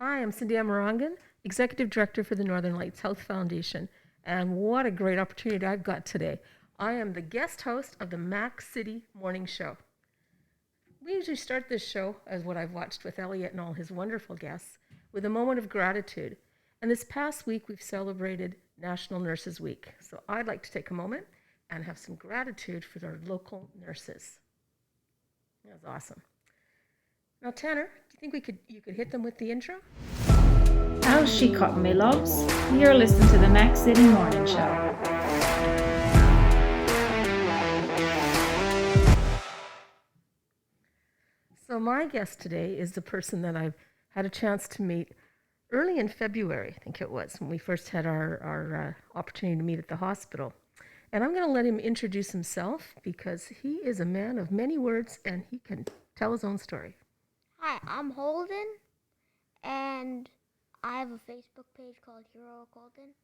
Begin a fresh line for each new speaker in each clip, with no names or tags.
Hi, I'm Cindy Amerongen, Executive Director for the Northern Lights Health Foundation. And what a great opportunity I've got today. I am the guest host of the Mac City Morning Show. We usually start this show, as what I've watched with Elliot and all his wonderful guests, with a moment of gratitude. And this past week, we've celebrated National Nurses Week. So I'd like to take a moment and have some gratitude for our local nurses. That's awesome. Now, Tanner, do you think you could hit them with the intro?
How's she cutting, me loves? You're listening to the Mac City Morning Show.
So my guest today is the person that I've had a chance to meet early in February, I think it was, when we first had our opportunity to meet at the hospital. And I'm going to let him introduce himself because he is a man of many words and he can tell his own story.
Hi, I'm Holden, and I have a Facebook page called Heroic Holden,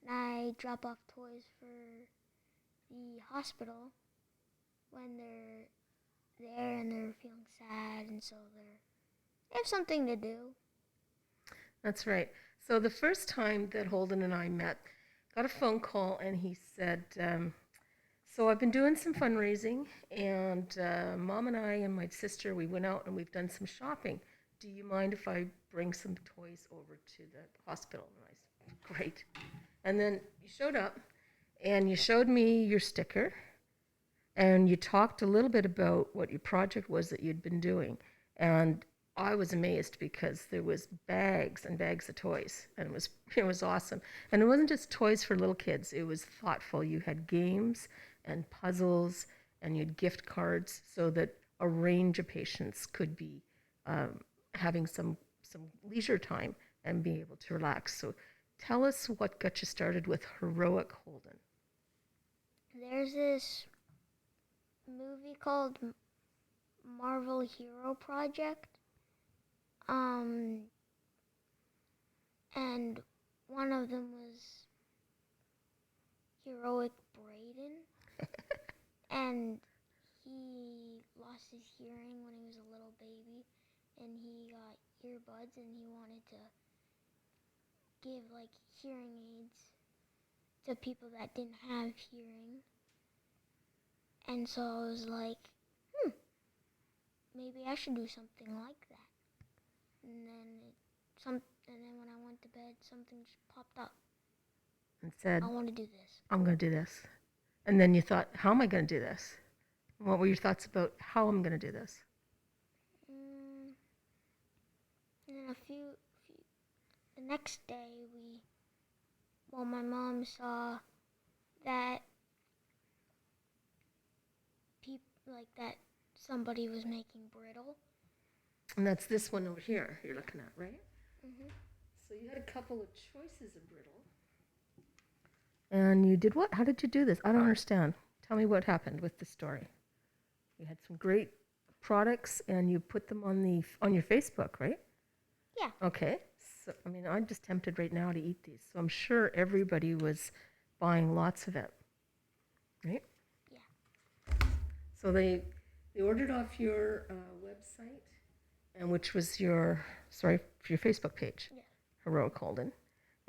and I drop off toys for the hospital when they're there and they're feeling sad, and so they have something to do.
That's right. So the first time that Holden and I met, got a phone call and he said, so I've been doing some fundraising and Mom and I and my sister, we went out and we've done some shopping. Do you mind if I bring some toys over to the hospital? And I said, great. And then you showed up and you showed me your sticker and you talked a little bit about what your project was that you'd been doing. And I was amazed because there was bags and bags of toys, and it was awesome. And it wasn't just toys for little kids; it was thoughtful. You had games and puzzles, and you had gift cards, so that a range of patients could be having some leisure time and be able to relax. So, tell us what got you started with Heroic Holden.
There's this movie called Marvel Hero Project. And one of them was Heroic Braden, and he lost his hearing when he was a little baby, and he got earbuds, and he wanted to give, hearing aids to people that didn't have hearing, and so I was like, maybe I should do something like that. And then when I went to bed, something just popped up
And said,
I want to do this.
I'm going to do this. And then you thought, how am I going to do this? What were your thoughts about how I'm going to do this?
And then the next day, my mom saw that that somebody was making brittle.
And that's this one over here you're looking at, right?
Mm-hmm.
So you had a couple of choices of brittle. And you did what? How did you do this? I don't understand. Tell me what happened with the story. You had some great products and you put them on your Facebook, right?
Yeah.
Okay. So, I'm just tempted right now to eat these. So I'm sure everybody was buying lots of it, right?
Yeah.
So they ordered off your website, and which was your Facebook page,
Yeah.
Heroic Holden,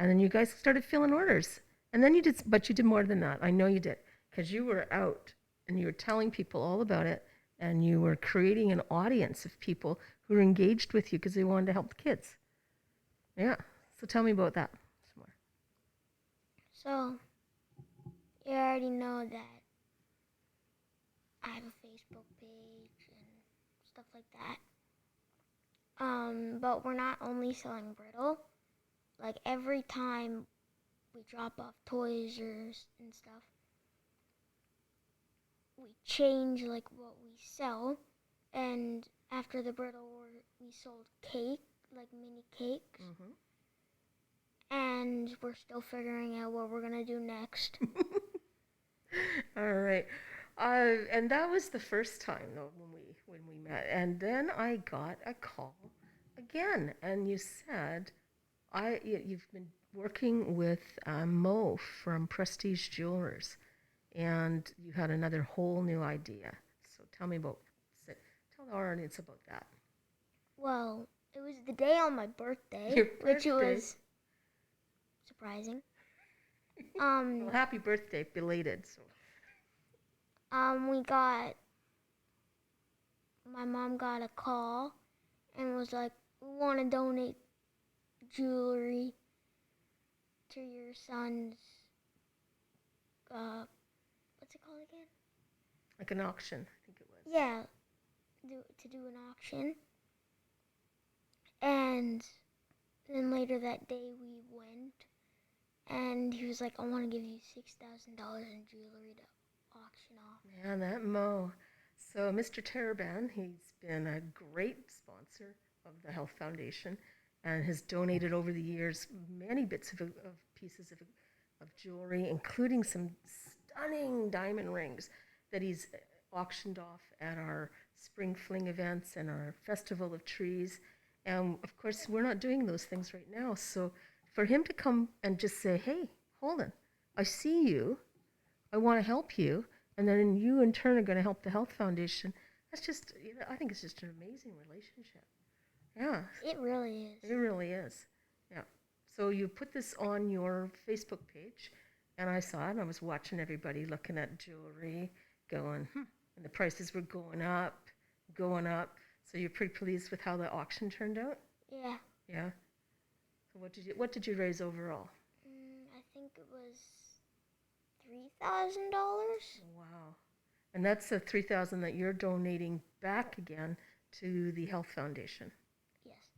and then you guys started filling orders, and then you did more than that. I know you did, because you were out and you were telling people all about it, and you were creating an audience of people who were engaged with you because they wanted to help the kids. Yeah. So tell me about that some more.
So you already know that I have a Facebook page and stuff like that. But we're not only selling brittle. Like every time we drop off toys and stuff, we change what we sell. And after the brittle, we sold cake, like mini cakes.
Mm-hmm.
And we're still figuring out what we're gonna do next.
All right. And that was the first time though when we met. And then I got a call again, and you said, you've been working with Mo from Prestige Jewelers, and you had another whole new idea. So tell the audience about that.
Well, it was the day on my birthday,
Your
which
birthday.
was surprising.
Well, happy birthday, belated. So.
My mom got a call and was like, we want to donate jewelry to your son's, what's it called again?
Like an auction, I think it was.
Yeah, to do an auction. And then later that day we went, and he was like, I want to give you $6,000 in jewelry to auction off.
Man, that Mo. So Mr. Taraban, he's been a great sponsor of the Health Foundation and has donated over the years many bits of pieces of jewelry, including some stunning diamond rings that he's auctioned off at our Spring Fling events and our Festival of Trees. And of course, we're not doing those things right now. So for him to come and just say, hey, Holden, I see you, I want to help you, and then you in turn are going to help the Health Foundation. That's just, I think it's just an amazing relationship. Yeah.
It really is.
It really is. Yeah. So you put this on your Facebook page, and I saw it, and I was watching everybody looking at jewelry, going, and the prices were going up. So you're pretty pleased with how the auction turned out?
Yeah.
Yeah. So what did you raise overall?
I think it was $3,000.
Wow. And that's the $3,000 that you're donating back again to the Health Foundation.
Yes.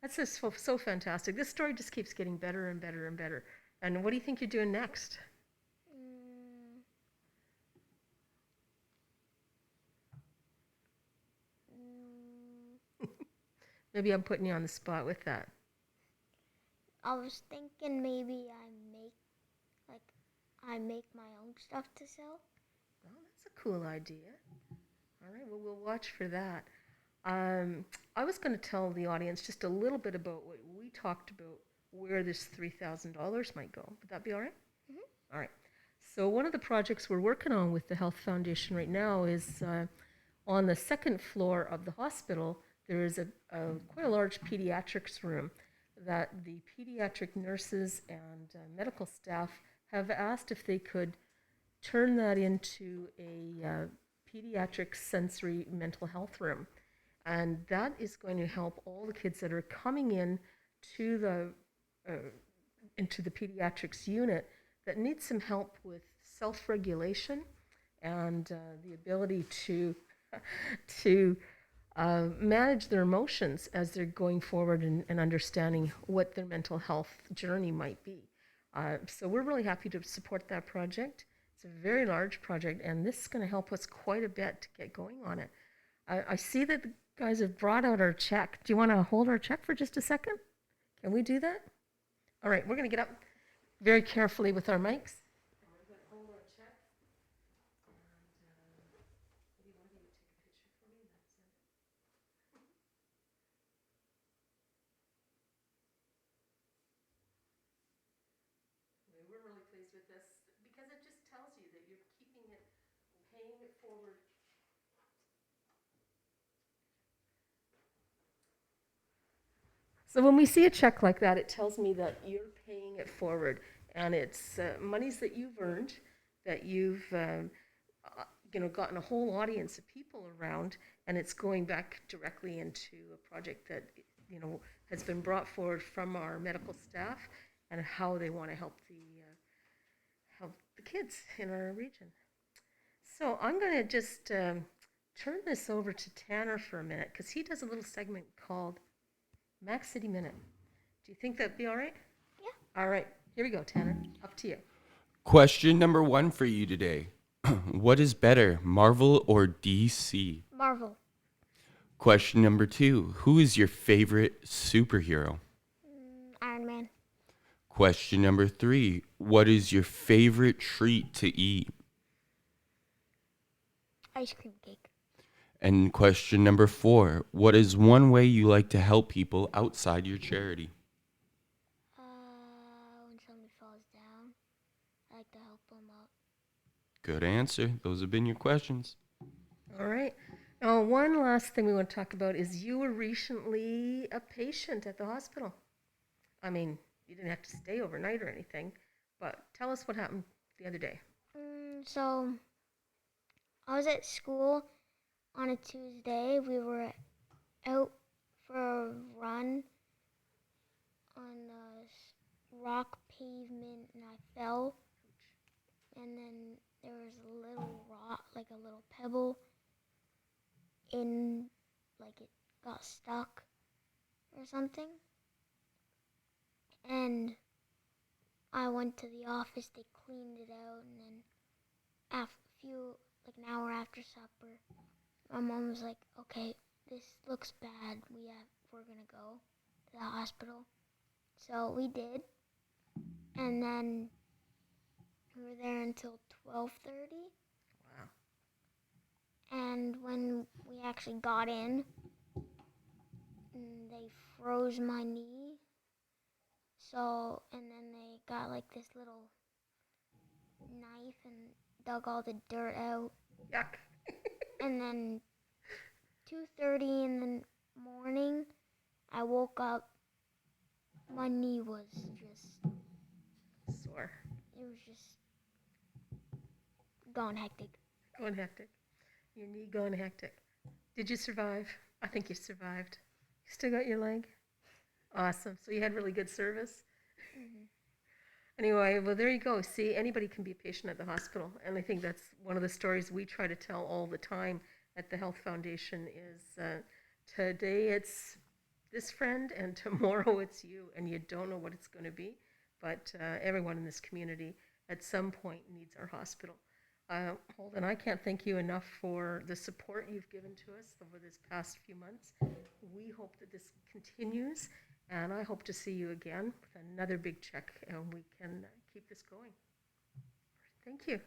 That's just so fantastic. This story just keeps getting better and better and better. And what do you think you're doing next? Maybe I'm putting you on the spot with that.
I was thinking maybe I make my own stuff to sell.
Oh, that's a cool idea. All right, well, we'll watch for that. I was going to tell the audience just a little bit about what we talked about, where this $3,000 might go. Would that be all right?
Mm-hmm.
All right. So one of the projects we're working on with the Health Foundation right now is on the second floor of the hospital, there is quite a large pediatrics room that the pediatric nurses and medical staff have asked if they could turn that into a pediatric sensory mental health room. And that is going to help all the kids that are coming in to into the pediatrics unit that need some help with self-regulation and the ability to manage their emotions as they're going forward and understanding what their mental health journey might be. So we're really happy to support that project. It's a very large project, and this is going to help us quite a bit to get going on it. I see that the guys have brought out our check. Do you want to hold our check for just a second? Can we do that? All right, we're going to get up very carefully with our mics. And we're going to hold our check. And maybe one of you would take a picture for me. We're really pleased with this because it just tells you that you're keeping it, paying it forward. So when we see a check like that, it tells me that you're paying it forward, and it's monies that you've earned, that you've gotten a whole audience of people around, and it's going back directly into a project that has been brought forward from our medical staff and how they want to help the kids in our region. So I'm going to just turn this over to Tanner for a minute because he does a little segment called Mac City Minute. Do you think that'd be all right?
Yeah.
All right. Here we go, Tanner. Up to you.
Question number 1 for you today. What is better, Marvel or DC?
Marvel.
Question number 2. Who is your favorite superhero?
Iron Man.
Question number 3. What is your favorite treat to eat?
Ice cream cake.
And question number 4. What is one way you like to help people outside your charity?
When somebody falls down, I like to help them up.
Good answer. Those have been your questions.
All right. Oh, one last thing we want to talk about is you were recently a patient at the hospital. I mean, you didn't have to stay overnight or anything, but tell us what happened the other day.
So I was at school on a Tuesday. We were out for a run on rock pavement, and I fell. And then there was a little rock, like a little pebble, in, like it got stuck or something. And I went to the office. They cleaned it out, and then like an hour after supper, my mom was like, "Okay, this looks bad. We're gonna go to the hospital." So we did, and then we were there until 12:30.
Wow.
And when we actually got in, they froze my knee. So, and then they got like this little knife and dug all the dirt out.
Yuck.
And then 2:30 in the morning, I woke up. My knee was just,
Sore.
it was just gone hectic.
Going hectic. Your knee going hectic. Did you survive? I think you survived. You still got your leg? Awesome. So you had really good service?
Mm-hmm.
Anyway, well, there you go. See, anybody can be a patient at the hospital. And I think that's one of the stories we try to tell all the time at the Health Foundation is today it's this friend and tomorrow it's you, and you don't know what it's going to be. But everyone in this community at some point needs our hospital. Holden, I can't thank you enough for the support you've given to us over this past few months. We hope that this continues, and I hope to see you again with another big check, and we can keep this going. Thank you.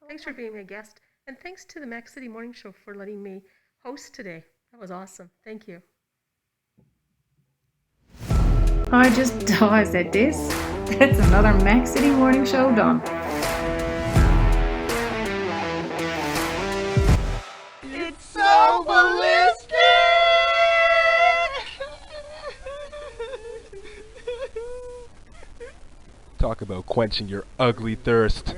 Thanks for being my guest, and thanks to the Mac City Morning Show for letting me host today. That was awesome. Thank you.
I just said this. That's another Mac City Morning Show done.
It's so ballistic! Talk about quenching your ugly thirst.